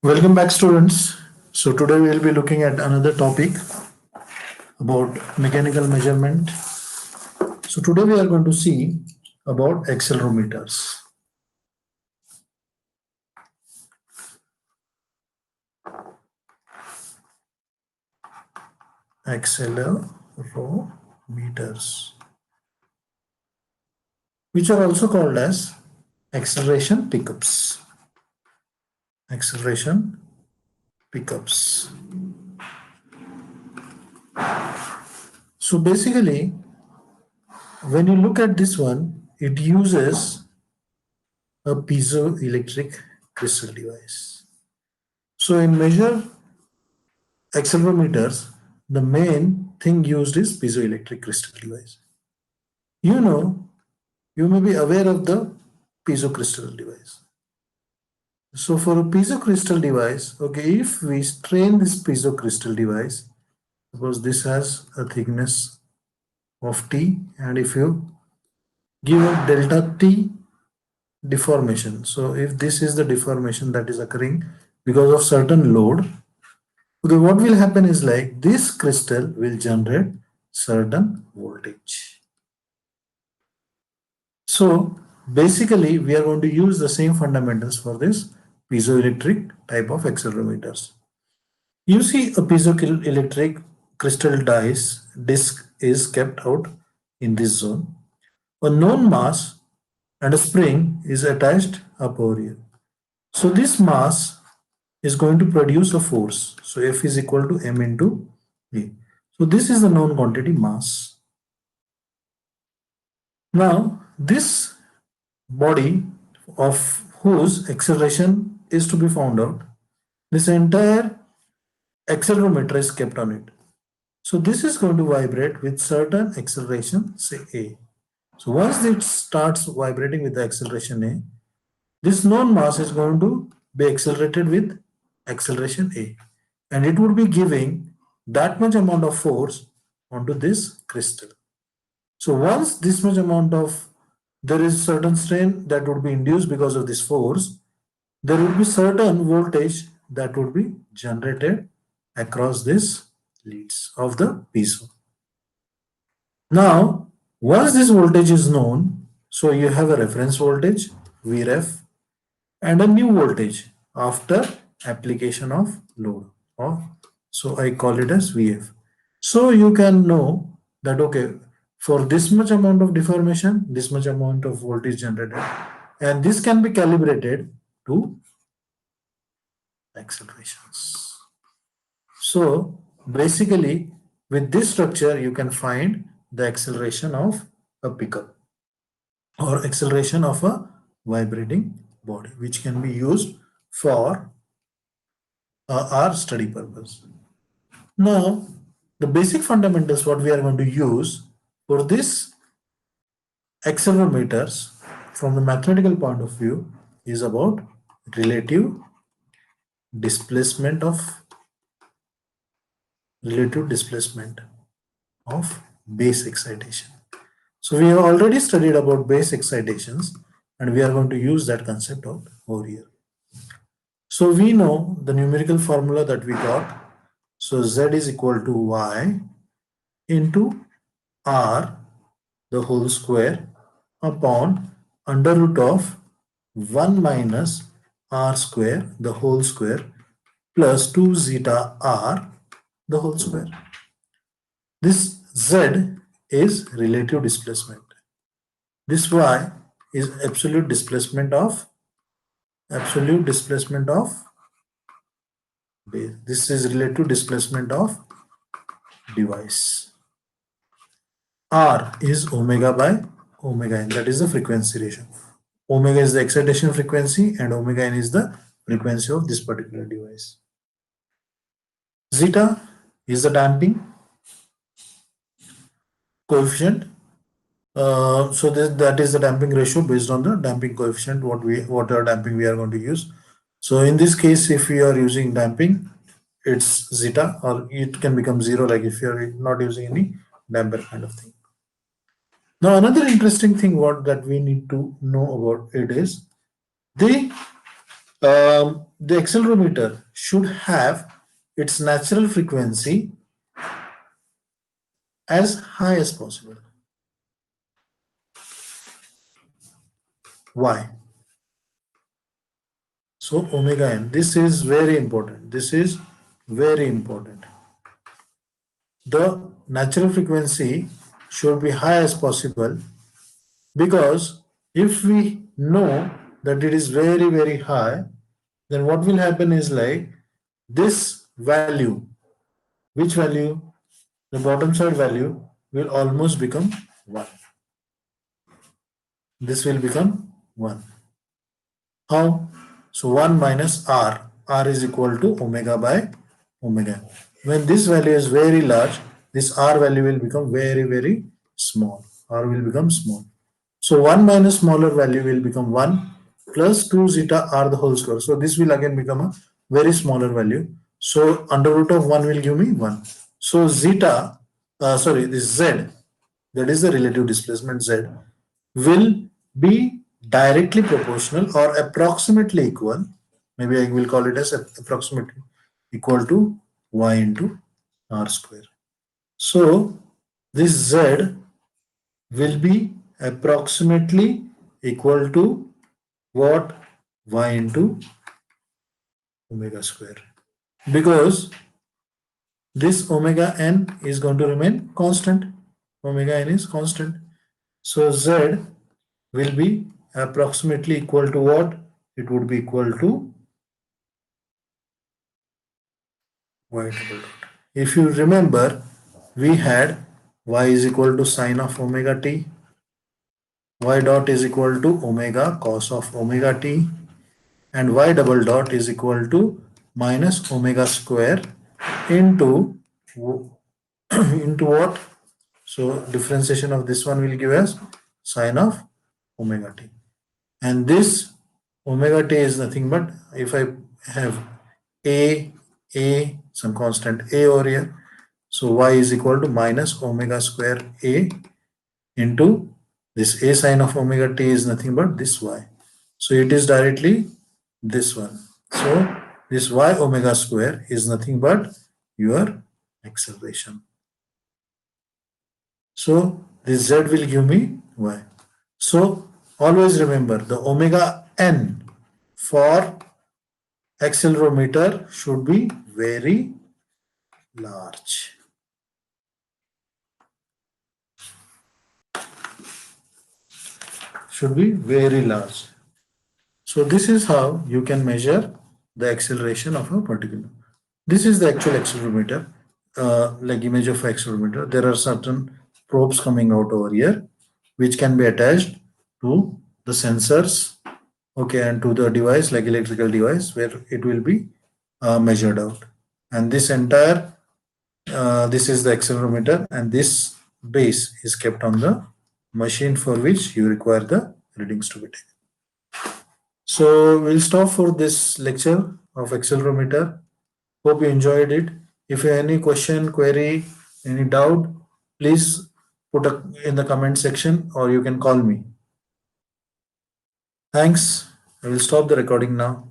Welcome back, students. So today we will be looking at another topic about mechanical measurement. So today we are going to see about accelerometers. Accelerometers, which are also called as acceleration pickups. Acceleration pickups. So basically, when you look at this one, it uses a piezoelectric crystal device. So in measure accelerometers, the main thing used is piezoelectric crystal device. You know, you may be aware of the piezo crystal device. So for a piezo crystal device, okay, if we strain this piezo crystal device, suppose this has a thickness of T, and if you give a delta T deformation, so if this is the deformation that is occurring because of certain load, okay, what will happen is like this crystal will generate certain voltage. So basically we are going to use the same fundamentals for this piezoelectric type of accelerometers. You see a piezoelectric crystal disc is kept out in this zone. A known mass and a spring is attached up over here. So this mass is going to produce a force. So F is equal to m into A. So this is the known quantity mass. Now this body of whose acceleration is to be found out, this entire accelerometer is kept on it. So this is going to vibrate with certain acceleration, say A. So once it starts vibrating with the acceleration A, this known mass is going to be accelerated with acceleration A, and it would be giving that much amount of force onto this crystal. So once this much amount of, there is certain strain that would be induced because of this force, there would be certain voltage that would be generated across this leads of the piezo. Now, once this voltage is known, so you have a reference voltage Vref and a new voltage after application of load, or so I call it as Vf. So you can know that okay, for this much amount of deformation, this much amount of voltage generated, and this can be calibrated to accelerations. So basically with this structure you can find the acceleration of a pickup or acceleration of a vibrating body, which can be used for our study purpose. Now the basic fundamentals what we are going to use for this accelerometers from the mathematical point of view is about relative displacement of base excitation. So we have already studied about base excitations, and we are going to use that concept out over here. So we know the numerical formula that we got. So Z is equal to Y into R the whole square upon under root of 1 minus R square the whole square plus 2 zeta R the whole square. This Z is relative displacement. This Y is absolute displacement of base. This is relative displacement of device. R is omega by omega n, that is the frequency ratio. Omega is the excitation frequency and omega n is the frequency of this particular device. Zeta is the damping coefficient. So that is the damping ratio based on the damping coefficient whatever damping we are going to use. So in this case, if we are using damping, it's zeta, or it can become zero like if you are not using any damper kind of thing. Now another interesting thing what that we need to know about it is the the accelerometer should have its natural frequency as high as possible. Why? So omega n, this is very important. This is very important. The natural frequency should be high as possible, because if we know that it is very very high, then what will happen is like this value, which value, the bottom side value will almost become 1. This will become 1. How? So 1 minus r. R is equal to omega by omega. When this value is very large, this r value will become very, very small. R will become small. So 1 minus smaller value will become 1 plus 2 zeta r the whole square. So this will again become a very smaller value. So under root of 1 will give me 1. So zeta, this z, that is the relative displacement z, will be directly proportional or approximately equal, maybe I will call it as approximately equal to y into r square. So this z will be approximately equal to what? Y into omega square, because this omega n is going to remain constant. Omega n is constant. So z will be approximately equal to what? It would be equal to y double dot. If you remember, we had y is equal to sine of omega t, y dot is equal to omega cos of omega t, and y double dot is equal to minus omega square into into what? So differentiation of this one will give us sine of omega t. And this omega t is nothing but, if I have a some constant a over here, so y is equal to minus omega square a into this a sine of omega t is nothing but this y. So it is directly this one. So this y omega square is nothing but your acceleration. So this z will give me y. So always remember, the omega n for accelerometer should be very large. Should be very large. So this is how you can measure the acceleration of a particular. This is the actual accelerometer, like image of accelerometer. There are certain probes coming out over here, which can be attached to the sensors, okay, and to the device, like electrical device, where it will be measured out. And this entire, this is the accelerometer, and this base is kept on the machine for which you require the readings to be taken. So we'll stop for this lecture of accelerometer. Hope you enjoyed it. If you have any question, query, any doubt, please put in the comment section, or you can call me. Thanks. I will stop the recording now.